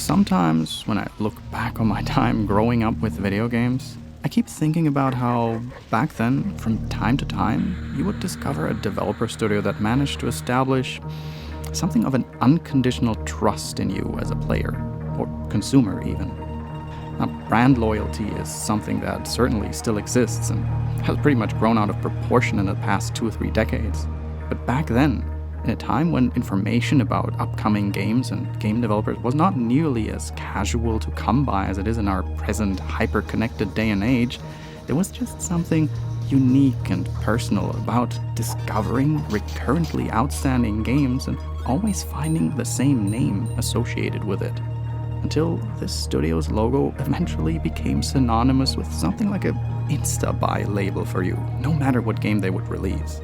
Sometimes, when I look back on my time growing up with video games, I keep thinking about how, back then, from time to time, you would discover a developer studio that managed to establish something of an unconditional trust in you as a player, or consumer even. Now, brand loyalty is something that certainly still exists and has pretty much grown out of proportion in the past 2 or 3 decades. But back then, in a time when information about upcoming games and game developers was not nearly as casual to come by as it is in our present hyper-connected day and age, there was just something unique and personal about discovering recurrently outstanding games and always finding the same name associated with it. Until this studio's logo eventually became synonymous with something like a insta-buy label for you, no matter what game they would release.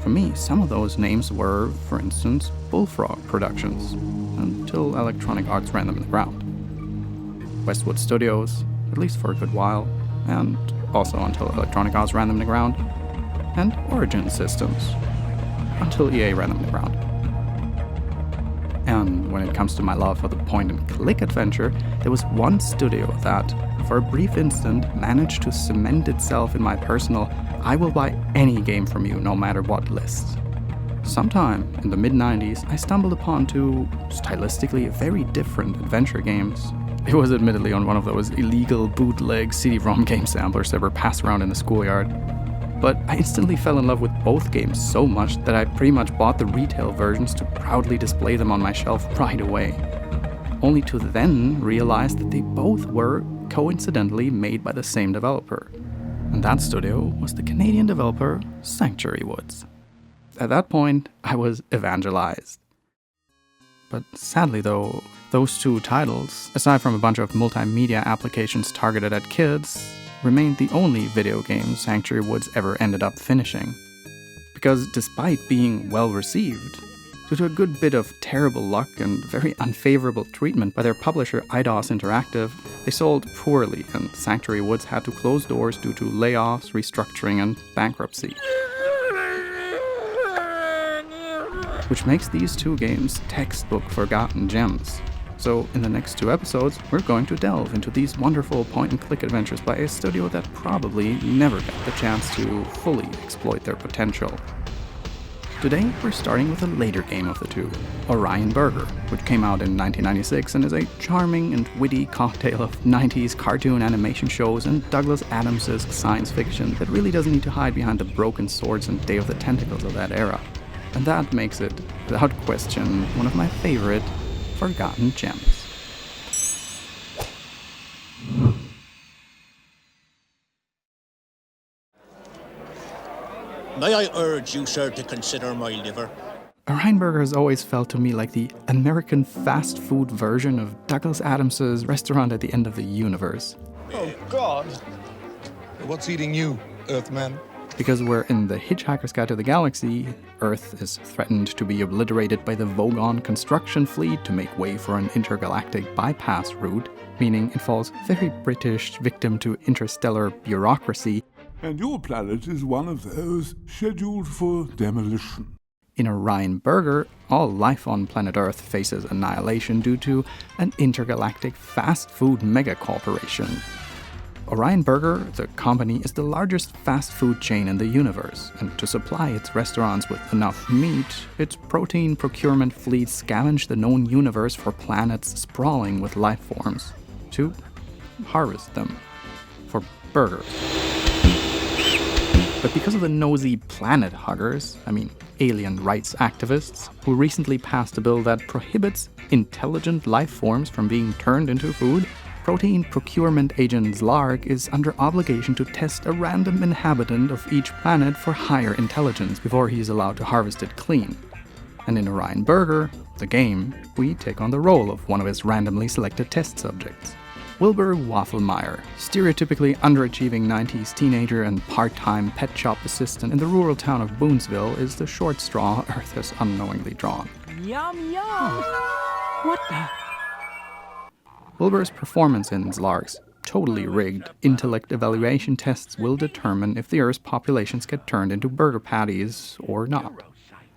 For me, some of those names were, for instance, Bullfrog Productions, until Electronic Arts ran them in the ground. Westwood Studios, at least for a good while, and also until Electronic Arts ran them in the ground. And Origin Systems, until EA ran them in the ground. And when it comes to my love for the point-and-click adventure, there was one studio that, for a brief instant, managed to cement itself in my personal "I will buy any game from you, no matter what" list. Sometime in the mid-90s, I stumbled upon 2 stylistically very different adventure games. It was admittedly on one of those illegal bootleg CD-ROM game samplers that were passed around in the schoolyard. But I instantly fell in love with both games so much that I pretty much bought the retail versions to proudly display them on my shelf right away. Only to then realize that they both were, coincidentally, made by the same developer. And that studio was the Canadian developer Sanctuary Woods. At that point, I was evangelized. But sadly though, those 2 titles, aside from a bunch of multimedia applications targeted at kids, remained the only video game Sanctuary Woods ever ended up finishing. Because despite being well received, due to a good bit of terrible luck and very unfavorable treatment by their publisher Eidos Interactive, they sold poorly and Sanctuary Woods had to close doors due to layoffs, restructuring, and bankruptcy. Which makes these 2 games textbook forgotten gems. So in the next 2 episodes, we're going to delve into these wonderful point-and-click adventures by a studio that probably never got the chance to fully exploit their potential. Today, we're starting with a later game of the 2, Orion Burger, which came out in 1996 and is a charming and witty cocktail of 90s cartoon animation shows and Douglas Adams' science fiction that really doesn't need to hide behind the broken swords and Day of the Tentacles of that era. And that makes it, without question, one of my favorite forgotten gems. May I urge you, sir, to consider my liver? Orion Burger has always felt to me like the American fast food version of Douglas Adams' Restaurant at the End of the Universe. Oh, God. What's eating you, Earthman? Because where in The Hitchhiker's Guide to the Galaxy, Earth is threatened to be obliterated by the Vogon construction fleet to make way for an intergalactic bypass route, meaning it falls very British, victim to interstellar bureaucracy. And your planet is one of those scheduled for demolition. In Orion Burger, all life on planet Earth faces annihilation due to an intergalactic fast food megacorporation. Orion Burger, the company, is the largest fast food chain in the universe, and to supply its restaurants with enough meat, its protein procurement fleet scavenged the known universe for planets sprawling with life forms, to harvest them for burgers. But because of the nosy planet huggers, alien rights activists, who recently passed a bill that prohibits intelligent life forms from being turned into food, protein procurement agent Zlarg is under obligation to test a random inhabitant of each planet for higher intelligence before he is allowed to harvest it clean. And in Orion Burger, the game, we take on the role of one of his randomly selected test subjects. Wilbur Wafflemeyer, stereotypically underachieving 90s teenager and part-time pet shop assistant in the rural town of Boonesville, is the short straw Earth has unknowingly drawn. Yum, yum! What the? Wilbur's performance in Zlarg's totally rigged intellect evaluation tests will determine if the Earth's populations get turned into burger patties or not.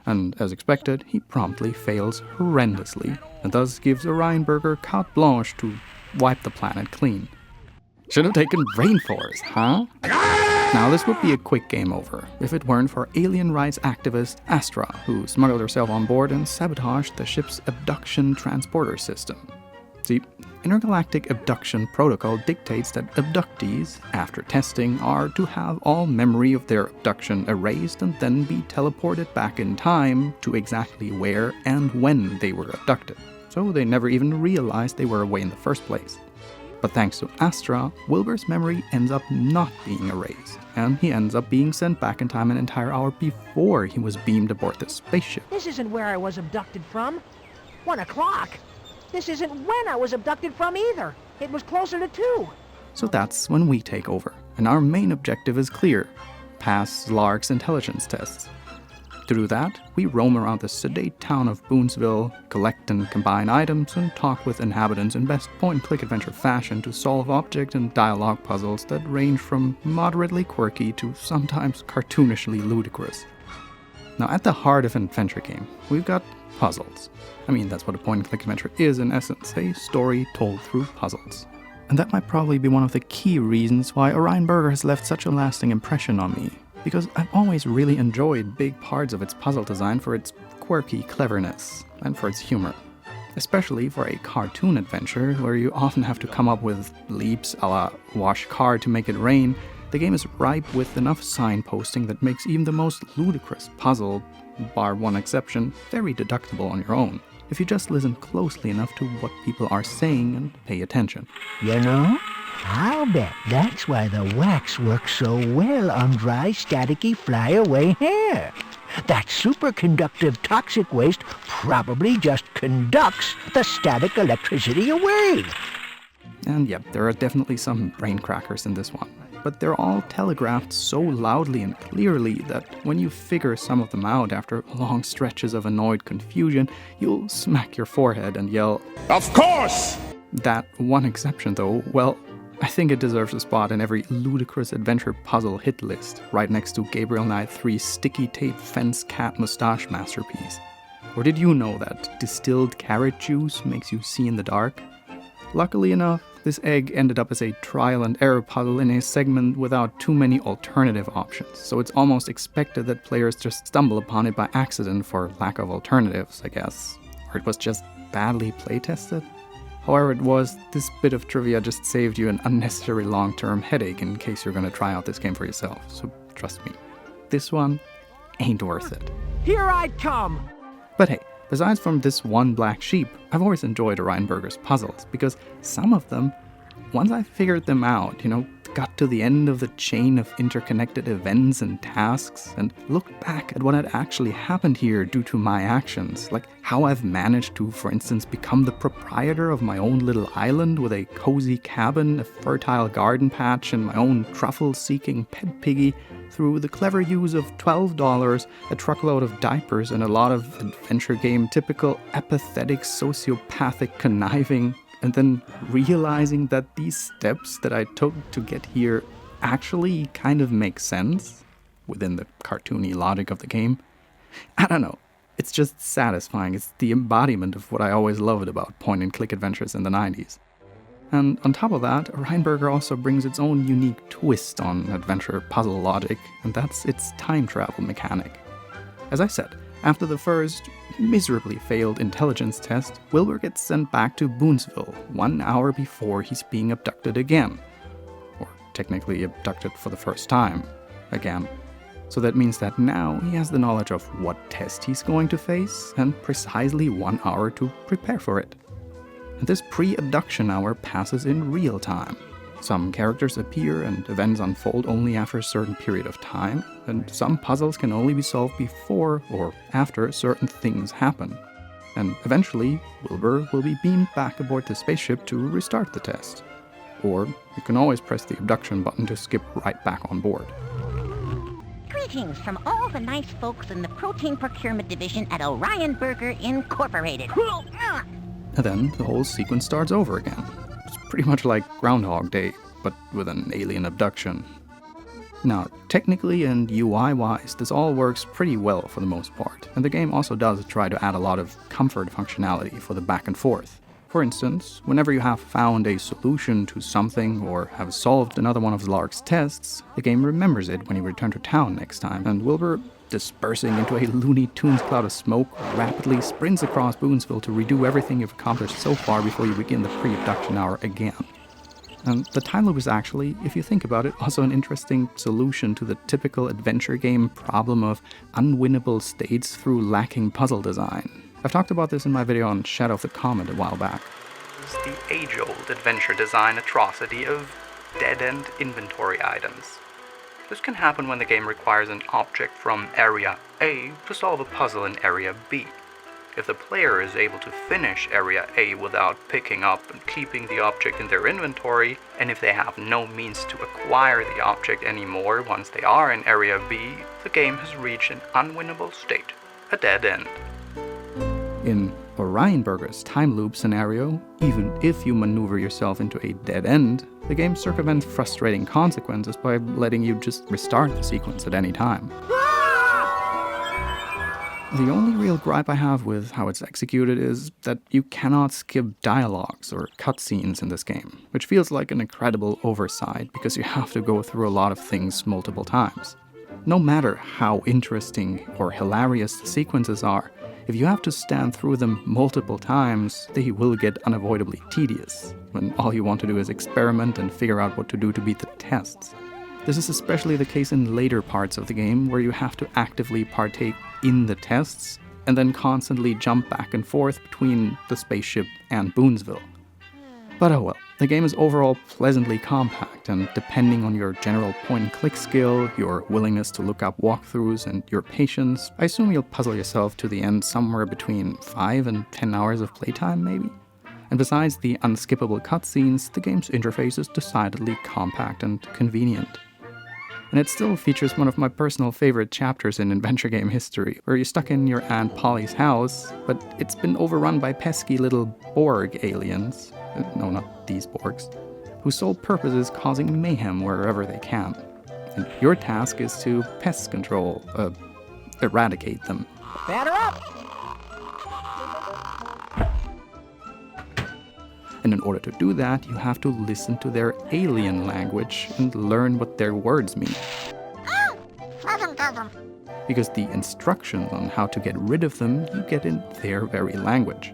And as expected, he promptly fails horrendously, and thus gives Orion Burger carte blanche to wipe the planet clean. Should have taken Rainforest, huh? Now this would be a quick game over, if it weren't for alien rights activist Astra, who smuggled herself on board and sabotaged the ship's abduction transporter system. See, Intergalactic Abduction Protocol dictates that abductees, after testing, are to have all memory of their abduction erased and then be teleported back in time to exactly where and when they were abducted, so they never even realized they were away in the first place. But thanks to Astra, Wilbur's memory ends up not being erased, and he ends up being sent back in time an entire hour before he was beamed aboard the spaceship. This isn't where I was abducted from. 1 o'clock. This isn't when I was abducted from either. It was closer to 2. So that's when we take over, and our main objective is clear: pass Lark's intelligence tests. Through that, we roam around the sedate town of Boonsville, collect and combine items, and talk with inhabitants in best point-and-click adventure fashion to solve object and dialogue puzzles that range from moderately quirky to sometimes cartoonishly ludicrous. Now, at the heart of an adventure game, we've got puzzles. I mean, that's what a point-and-click adventure is in essence, a story told through puzzles. And that might probably be one of the key reasons why Orion Burger has left such a lasting impression on me, because I've always really enjoyed big parts of its puzzle design for its quirky cleverness and for its humor. Especially for a cartoon adventure where you often have to come up with leaps a la wash car to make it rain, the game is ripe with enough signposting that makes even the most ludicrous puzzle, bar one exception, very deductible on your own, if you just listen closely enough to what people are saying and pay attention. You know, I'll bet that's why the wax works so well on dry, staticky, fly-away hair. That superconductive toxic waste probably just conducts the static electricity away. And yep, there are definitely some brain crackers in this one, but they're all telegraphed so loudly and clearly that when you figure some of them out after long stretches of annoyed confusion, you'll smack your forehead and yell, Of course! That one exception though, well, I think it deserves a spot in every ludicrous adventure puzzle hit list, right next to Gabriel Knight 3's sticky tape fence cat mustache masterpiece. Or did you know that distilled carrot juice makes you see in the dark? Luckily enough, this egg ended up as a trial and error puzzle in a segment without too many alternative options, so it's almost expected that players just stumble upon it by accident for lack of alternatives, I guess. Or it was just badly playtested? However it was, this bit of trivia just saved you an unnecessary long-term headache in case you're gonna try out this game for yourself, so trust me, this one ain't worth it. Here I come! But hey, besides from this one black sheep, I've always enjoyed Orion Burger's puzzles, because some of them, once I figured them out, got to the end of the chain of interconnected events and tasks, and looked back at what had actually happened here due to my actions, like how I've managed to, for instance, become the proprietor of my own little island with a cozy cabin, a fertile garden patch, and my own truffle-seeking pet piggy, through the clever use of $12, a truckload of diapers, and a lot of adventure game typical apathetic sociopathic conniving, and then realizing that these steps that I took to get here actually kind of make sense within the cartoony logic of the game. I don't know, it's just satisfying. It's the embodiment of what I always loved about point-and-click adventures in the 90s. And on top of that, Orion Burger also brings its own unique twist on adventure puzzle logic, and that's its time travel mechanic. As I said, after the first miserably failed intelligence test, Wilbur gets sent back to Boonsville 1 hour before he's being abducted again. Or technically abducted for the first time again. So that means that now he has the knowledge of what test he's going to face, and precisely 1 hour to prepare for it. And this pre-abduction hour passes in real time. Some characters appear and events unfold only after a certain period of time, and some puzzles can only be solved before or after certain things happen. And eventually, Wilbur will be beamed back aboard the spaceship to restart the test. Or you can always press the abduction button to skip right back on board. Greetings from all the nice folks in the Protein Procurement Division at Orion Burger Incorporated. And then the whole sequence starts over again. It's pretty much like Groundhog Day, but with an alien abduction. Now, technically and UI-wise, this all works pretty well for the most part, and the game also does try to add a lot of comfort functionality for the back and forth. For instance, whenever you have found a solution to something or have solved another one of Lark's tests, the game remembers it when you return to town next time, and Wilbur, dispersing into a Looney Tunes cloud of smoke, rapidly sprints across Boonsville to redo everything you've accomplished so far before you begin the pre-abduction hour again. And the time loop is actually, if you think about it, also an interesting solution to the typical adventure game problem of unwinnable states through lacking puzzle design. I've talked about this in my video on Shadow of the Comet a while back. It's the age-old adventure design atrocity of dead-end inventory items. This can happen when the game requires an object from Area A to solve a puzzle in Area B. If the player is able to finish Area A without picking up and keeping the object in their inventory, and if they have no means to acquire the object anymore once they are in Area B, the game has reached an unwinnable state, a dead end. In Orion Burger's time loop scenario, even if you maneuver yourself into a dead end, the game circumvents frustrating consequences by letting you just restart the sequence at any time. The only real gripe I have with how it's executed is that you cannot skip dialogues or cutscenes in this game, which feels like an incredible oversight because you have to go through a lot of things multiple times. No matter how interesting or hilarious the sequences are, if you have to stand through them multiple times, they will get unavoidably tedious, when all you want to do is experiment and figure out what to do to beat the tests. This is especially the case in later parts of the game, where you have to actively partake in the tests, and then constantly jump back and forth between the spaceship and Boonsville. But oh well, the game is overall pleasantly compact, and depending on your general point-and-click skill, your willingness to look up walkthroughs, and your patience, I assume you'll puzzle yourself to the end somewhere between 5 and 10 hours of playtime, maybe? And besides the unskippable cutscenes, the game's interface is decidedly compact and convenient. And it still features one of my personal favorite chapters in adventure game history, where you're stuck in your Aunt Polly's house, but it's been overrun by pesky little Borg aliens. No, not these Borgs. Whose sole purpose is causing mayhem wherever they can. And your task is to pest control, eradicate them. Batter up! And in order to do that, you have to listen to their alien language and learn what their words mean. Because the instructions on how to get rid of them, you get in their very language.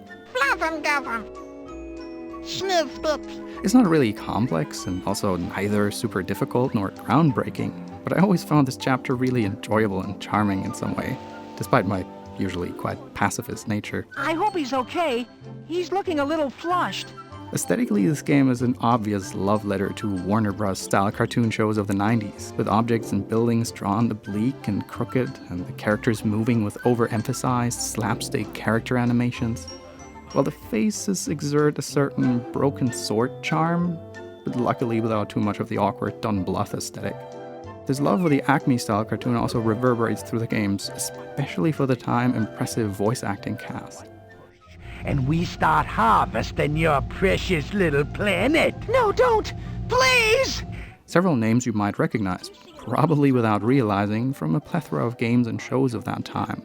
It's not really complex, and also neither super difficult nor groundbreaking, but I always found this chapter really enjoyable and charming in some way, despite my usually quite pacifist nature. I hope he's okay. He's looking a little flushed. Aesthetically, this game is an obvious love letter to Warner Bros. Style cartoon shows of the 90s, with objects and buildings drawn oblique and crooked, and the characters moving with overemphasized slapstick character animations. While the faces exert a certain broken sword charm, but luckily without too much of the awkward Don Bluth aesthetic. This love for the Acme-style cartoon also reverberates through the games, especially for the time impressive voice acting cast. And we start harvesting your precious little planet. No, don't! Please! Several names you might recognize, probably without realizing, from a plethora of games and shows of that time.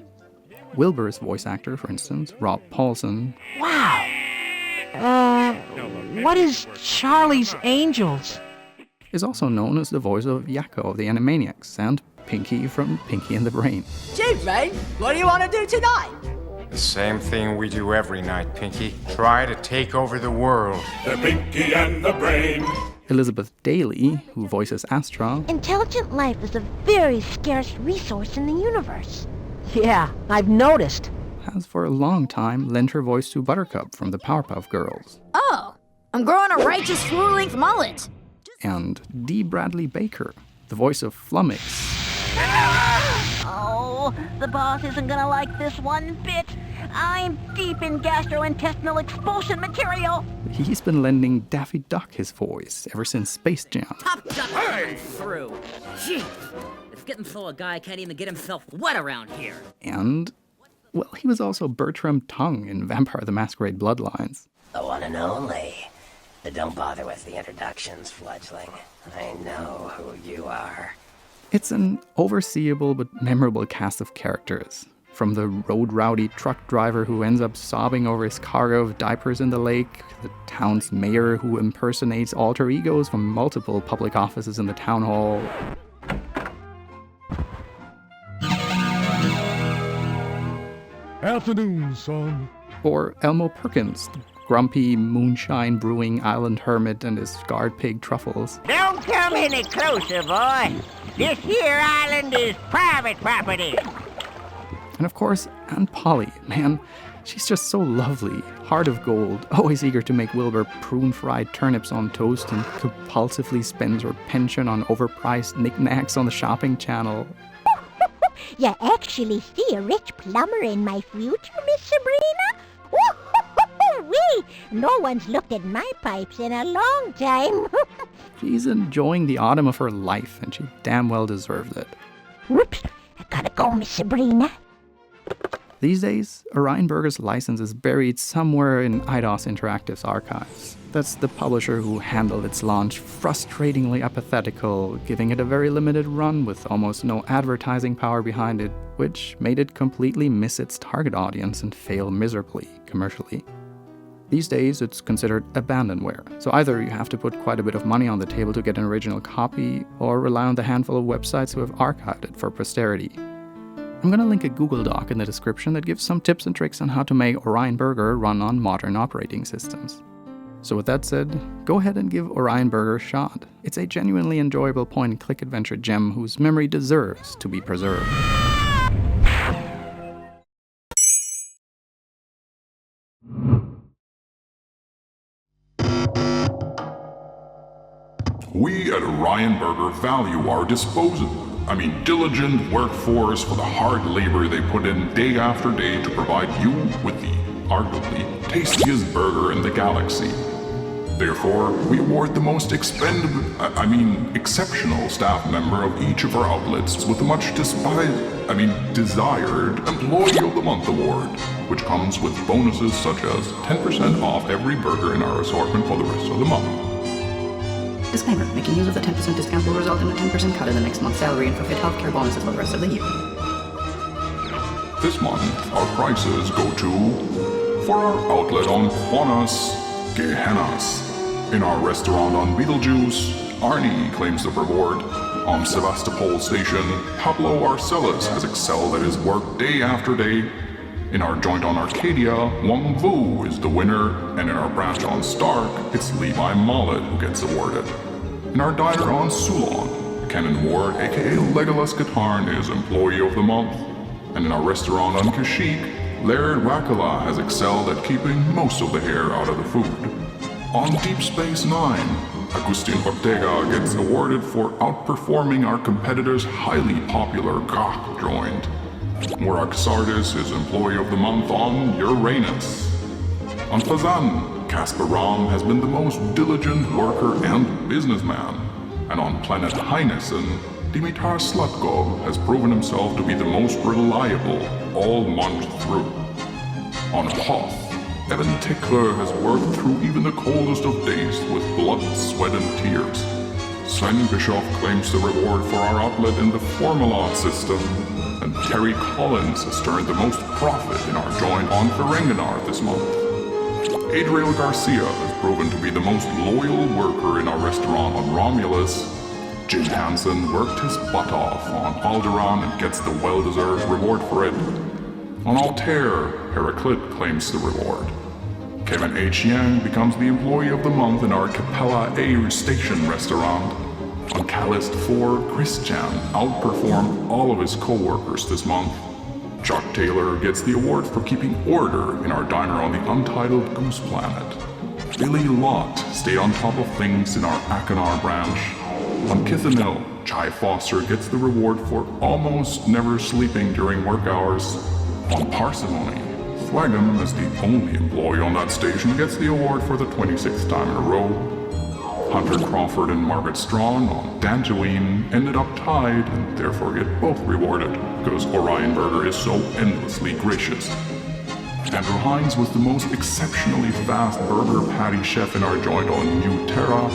Wilbur's voice actor, for instance, Rob Paulson. Wow! What is Charlie's Angels? Is also known as the voice of Yakko of the Animaniacs and Pinky from Pinky and the Brain. Gee, mate, what do you want to do tonight? The same thing we do every night, Pinky. Try to take over the world. The Pinky and the Brain. Elizabeth Daly, who voices Astra. Intelligent life is a very scarce resource in the universe. Yeah, I've noticed. Has for a long time lent her voice to Buttercup from the Powerpuff Girls. Oh, I'm growing a righteous full-length mullet. And D. Bradley Baker, the voice of Flummox. Oh, the boss isn't gonna like this one bit. I'm deep in gastrointestinal expulsion material. He's been lending Daffy Duck his voice ever since Space Jam. Top duck right through. Gee, it's getting so a guy can't even get himself wet around here. And, well, he was also Bertram Tongue in Vampire the Masquerade Bloodlines. The one and only. But don't bother with the introductions, fledgling. I know who you are. It's an overseeable but memorable cast of characters. From the road rowdy truck driver who ends up sobbing over his cargo of diapers in the lake, the town's mayor who impersonates alter egos from multiple public offices in the town hall. Afternoon, son. Or Elmo Perkins, the grumpy, moonshine-brewing island hermit and his scarred pig truffles. Don't come any closer, boy. This here island is private property. And of course, Aunt Polly, man, she's just so lovely, heart of gold, always eager to make Wilbur prune-fried turnips on toast and compulsively spends her pension on overpriced knickknacks on the shopping channel. You actually see a rich plumber in my future, Miss Sabrina? Woo-hoo-hoo-wee! No one's looked at my pipes in a long time. She's enjoying the autumn of her life, and she damn well deserves it. Whoops, I gotta go, Miss Sabrina. These days, Orion Burger's license is buried somewhere in Eidos Interactive's archives. That's the publisher who handled its launch frustratingly apathetical, giving it a very limited run with almost no advertising power behind it, which made it completely miss its target audience and fail miserably commercially. These days, it's considered abandonware, so either you have to put quite a bit of money on the table to get an original copy, or rely on the handful of websites who have archived it for posterity. I'm gonna link a Google Doc in the description that gives some tips and tricks on how to make Orion Burger run on modern operating systems. So with that said, go ahead and give Orion Burger a shot. It's a genuinely enjoyable point-and-click adventure gem whose memory deserves to be preserved. We at Orion Burger value our diligent workforce for the hard labor they put in day after day to provide you with the arguably tastiest burger in the galaxy. Therefore, we award the most exceptional staff member of each of our outlets with the much desired Employee of the Month award, which comes with bonuses such as 10% off every burger in our assortment for the rest of the month. Disclaimer, making use of the 10% discount will result in a 10% cut in the next month's salary and forfeit healthcare bonuses for the rest of the year. This month, our prices go to, for our outlet on Juanas Gehennas. In our restaurant on Beetlejuice, Arnie claims the reward. On Sevastopol Station, Pablo Arcelas has excelled at his work day after day. In our joint on Arcadia, Wong Vu is the winner, and in our branch on Stark, it's Levi Mollet who gets awarded. In our diner on Sulon, Kenan Ward, aka Legolas Katarn, is Employee of the Month. And in our restaurant on Kashyyyk, Laird Wakala has excelled at keeping most of the hair out of the food. On Deep Space Nine, Agustin Ortega gets awarded for outperforming our competitor's highly popular Gok joint. Murak Sardis is Employee of the Month on Uranus. On Fazan, Casper Ram has been the most diligent worker and businessman. And on Planet Heinessen, Dimitar Slutko has proven himself to be the most reliable all month through. On Hoth, Evan Tickler has worked through even the coldest of days with blood, sweat, and tears. Sven Bischoff claims the reward for our outlet in the Formalot system, and Terry Collins has turned the most profit in our joint on Ferenginar this month. Adriel Garcia has proven to be the most loyal worker in our restaurant on Romulus. Jim Hansen worked his butt off on Alderaan and gets the well-deserved reward for it. On Altair, Heraclit claims the reward. Kevin H. Yang becomes the Employee of the Month in our Capella A Station restaurant. On Callist 4, Christian outperformed all of his co-workers this month. Chuck Taylor gets the award for keeping order in our diner on the Untitled Goose Planet. Billy Lott stayed on top of things in our Akanar branch. On Kithanil, Chai Foster gets the reward for almost never sleeping during work hours. On Parsimony, Thwagam, as the only employee on that station, gets the award for the 26th time in a row. Hunter Crawford and Margaret Strawn on Dantooine ended up tied and therefore get both rewarded because Orion Burger is so endlessly gracious. Andrew Hines was the most exceptionally fast burger patty chef in our joint on New Terra.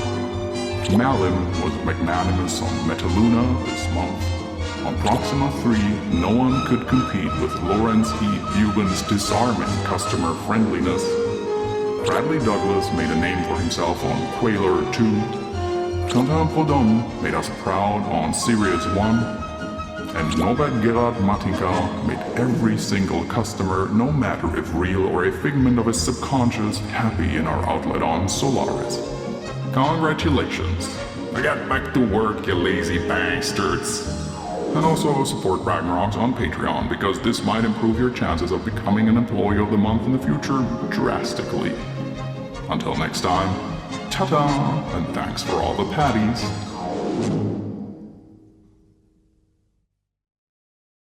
Malin was magnanimous on Metaluna this month. On Proxima 3, no one could compete with Lawrence E. Buben's disarming customer friendliness. Bradley Douglas made a name for himself on Quailer 2. Quentin Prodhomme made us proud on Sirius 1. And Norbert Gerard Matinka made every single customer, no matter if real or a figment of his subconscious, happy in our outlet on Solaris. Congratulations. Now get back to work, you lazy bastards. And also support RagnarRox on Patreon, because this might improve your chances of becoming an Employee of the Month in the future drastically. Until next time, ta-ta, and thanks for all the patties.